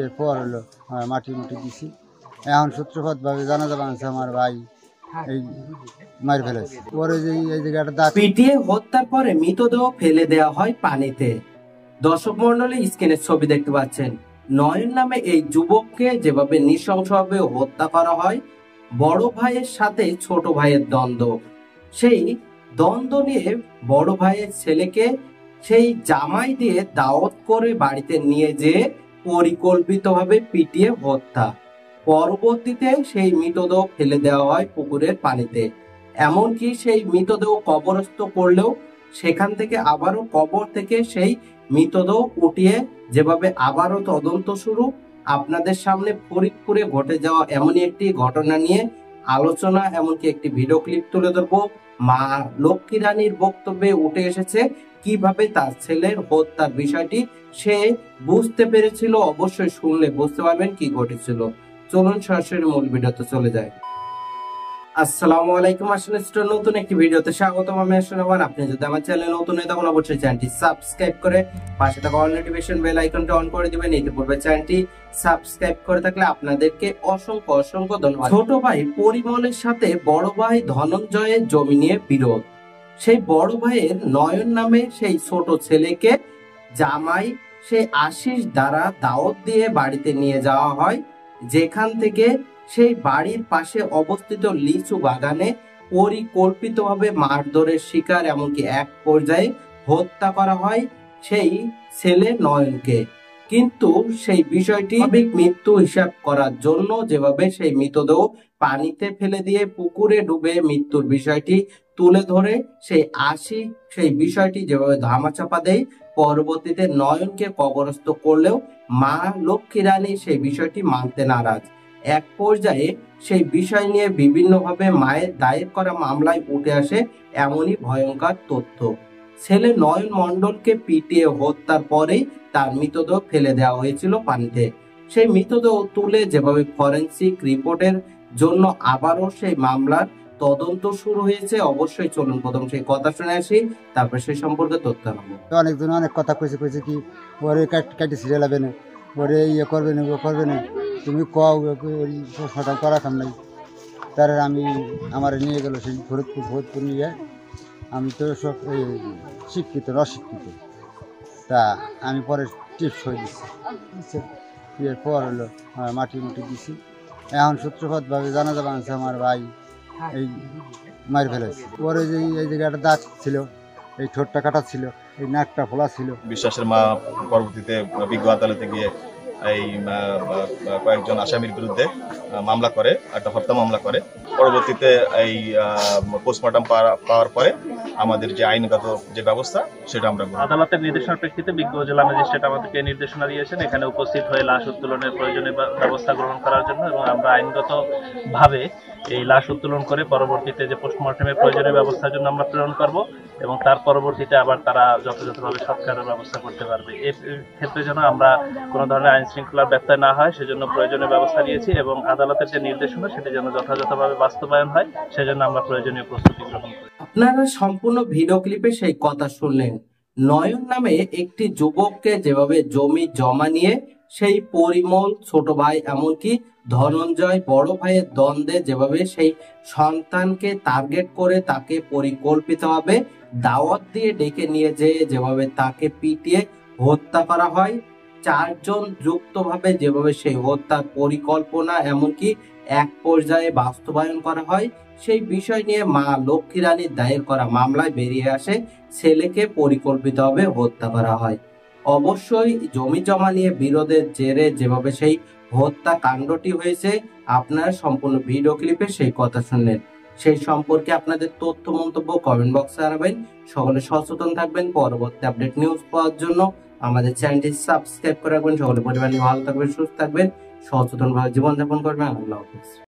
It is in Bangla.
এরপর হলো মাটি দিছি। এখন সূত্রপাতভাবে জানা যাবে আমার ভাই এই মার ফেলেছে। পরে যে এই জায়গাটা দাগ পিটিয়ে হত্যার পরে মৃতদেহ ফেলে দেওয়া হয় পানিতে। দর্শক মন্ডলী, স্ক্রিনের ছবি দেখতে পাচ্ছেন। নয়ন নামে এই যুবককে যেভাবে নৃশংসভাবে হত্যা করা হয়, বড় ভাইয়ের সাথে ছোট ভাইয়ের দ্বন্দ্ব, সেই দ্বন্দ্ব নিয়ে বড় ভাইয়ের ছেলেকে সেই জামাই দিয়ে দাওয়াত করে বাড়িতে নিয়ে যেয়ে পরিকল্পিতভাবে পিটিয়ে হত্যা। পরবর্তীতে সেই মৃতদেহ ফেলে দেওয়া হয় পুকুরের পানিতে। এমনকি সেই মৃতদেহ কবরস্থ করলেও সেখান থেকে আবারও কবর থেকে সেই মৃতদেহ উঠিয়ে যেভাবে আবারও তদন্ত শুরু। আপনাদের সামনে ফরিদপুরে ঘটে যাওয়া এমনই একটি ঘটনা নিয়ে আলোচনা, এমনকি একটি ভিডিও ক্লিপ তুলে ধরবো। মা লক্ষ্মী রানীর বক্তব্যে উঠে এসেছে কিভাবে তার ছেলের হত্যার বিষয়টি সে বুঝতে পেরেছিল। অবশ্যই শুনলে বুঝতে পারবেন কি ঘটেছিল। চলুন সরাসরি মূল ভিডিওতে চলে যায়। আসসালামু আলাইকুম, আসলে নতুন একটি ভিডিওতে স্বাগতম। আমি আসলে আপনি যদি আমার চ্যানেলে নতুন হয়ে থাকেন অবশ্যই চ্যানেলটি সাবস্ক্রাইব করে পাশে থাকা অল নোটিফিকেশন বেল আইকনটি অন করে দিবেন। ইতিপূর্বে চ্যানেলটি সাবস্ক্রাইব করে থাকলে আপনাদেরকে অসংখ্য অসংখ্য ধন্যবাদ। ছোট ভাই পরিমলের সাথে বড় ভাই ধনঞ্জয়ের জমি নিয়ে বিরোধ। সেই বড় ভাইয়ের নয়ন নামে সেই ছোট ছেলেকে জামাই সেই আশিস দ্বারা দাওয়াত দিয়ে বাড়িতে নিয়ে যাওয়া হয়, যেখান থেকে সেই বাড়ির পাশে অবস্থিত লিচু বাগানে পরিকল্পিতভাবে মারধরের শিকার, এমনকি এক পর্যায়ে হত্যা করা হয় সেই ছেলে নয়নকে। কিন্তু সেই বিষয়টি মৃত্যু হিসাব করার জন্য যেভাবে সেই মৃতদেহ পানিতে ফেলে দিয়ে পুকুরে ডুবে মৃত্যুর বিষয়টি তুলে ধরে সেই সেই বিষয়টি যেভাবে ধামাচাপা দেয়, পরবর্তীতে নয়নকে কবরস্থ করলেও মা লক্ষ্মী রানী সেই বিষয়টি মানতে নারাজ। এক পর্যায়ে সেই বিষয় নিয়ে বিভিন্নভাবে মায়ের দায়ের করা মামলায় উঠে আসে এমনই ভয়ঙ্কর তথ্য। ছেলে নয়ন মণ্ডলকে পিটিয়ে হত্যার পরেই তার মৃতদেহ ফেলে দেওয়া হয়েছিল পানিতে। সেই মৃতদেহ তুলে যেভাবে ফরেন্সিক রিপোর্টের জন্য আবারও সেই মামলার তদন্ত শুরু হয়েছে। অবশ্যই চলুন প্রথম সেই কথা শুনে আসি, তারপর সেই সম্পর্কে তথ্য নেব। অনেকজন অনেক কথা কইছে কি ওরে কাটি ছিঁড়ে যাবে না, ওরে ইয়ে করবে না, ও করবে না, তুমি পোস্টমর্টম করাতাম নাই। তার আমি আমার নিয়ে গেল সেই ফরিদপুর নিয়ে। আমি তো সব শিক্ষিত অশিক্ষিত, তা আমি পরে টিপস হয়ে দিচ্ছি। এরপর হলো মাটি দিছি। এখন সূত্রপাতভাবে জানা যাবে আমার ভাই এই মার ফেলেছে। পরে যে এই জায়গাটা দাগ ছিল, এই ঠোঁটটা কাটা ছিল, এই নাকটা ফোলা ছিল। বিশ্বাসের মা পরবর্তীতে বিজ্ঞ আদালতে গিয়ে এই কয়েকজন আসামির বিরুদ্ধে মামলা করে, একটা হত্যা মামলা করে। পরবর্তীতে এই পোস্টমর্টম পাওয়ার পরে আমাদের যে আইনগত যে ব্যবস্থা সেটা আমরা আদালতের নির্দেশনার প্রেক্ষিতে বিজ্ঞ জেলা ম্যাজিস্ট্রেট আমাদেরকে নির্দেশনা দিয়েছেন এখানে উপস্থিত হয়ে লাশ উত্তোলনের প্রয়োজনীয় ব্যবস্থা গ্রহণ করার জন্য, এবং আমরা আইনগত ভাবে এই লাশ উত্তোলন করে পরবর্তীতে যে পোস্টমর্টমের প্রয়োজনীয় ব্যবস্থার জন্য আমরা প্রেরণ করব, এবং তার পরবর্তীতে আবার তারা যথাযথভাবে সৎকারের ব্যবস্থা করতে পারবে। এর ক্ষেত্রে যেন আমরা কোনো ধরনের আইন শৃঙ্খলার ব্যত্যয় না হয় সেজন্য প্রয়োজনীয় ব্যবস্থা নিয়েছি, এবং আদালতের যে নির্দেশনা সেটি যেন যথাযথভাবে বাস্তবায়ন হয় সেজন্য আমরা প্রয়োজনীয় প্রস্তুতি গ্রহণ করি। আপনারা সম্পূর্ণ ভিডিও ক্লিপে সেই কথা শুনলেন। নয়ন নামে একটি যুবককে যেভাবে জমি জমা নিয়ে সেই পরিমল ছোট ভাই, এমনকি ধনঞ্জয় বড় ভাইয়ের দ্বন্দ্বে যেভাবে সেই সন্তানকে টার্গেট করে তাকে পরিকল্পিতভাবে দাওয়াত দিয়ে ডেকে নিয়ে যেভাবে তাকে পিটিয়ে হত্যা করা হয়, চারজন যুক্তভাবে যেভাবে সেই হত্যার পরিকল্পনা এমনকি এক পর্যায়ে বাস্তবায়ন করা হয়, সেই বিষয় নিয়ে মা লক্ষ্মী রানীর দায়ের করা মামলায় বেরিয়ে আসে ছেলেকে পরিকল্পিতভাবে হত্যা করা হয়। অবশ্যই জমি জমা নিয়ে বিরোধের জেরে যেভাবে সেই হত্যা কাণ্ডটি হয়েছে, আপনারা সম্পূর্ণ ভিডিও ক্লিপে সেই কথা শুনলেন। সেই সম্পর্কে আপনাদের তথ্য মন্তব্য কমেন্ট বক্সে জানাবেন। সকলে সচেতন থাকবেন। পরবর্তী আপডেট নিউজ পাওয়ার জন্য আমাদের চ্যানেলটি সাবস্ক্রাইব করে রাখবেন। সকলে পরিবার নিয়ে ভালো থাকবেন, সুস্থ থাকবেন, সচেতনভাবে জীবনযাপন করবেন। আল্লাহ হাফেজ।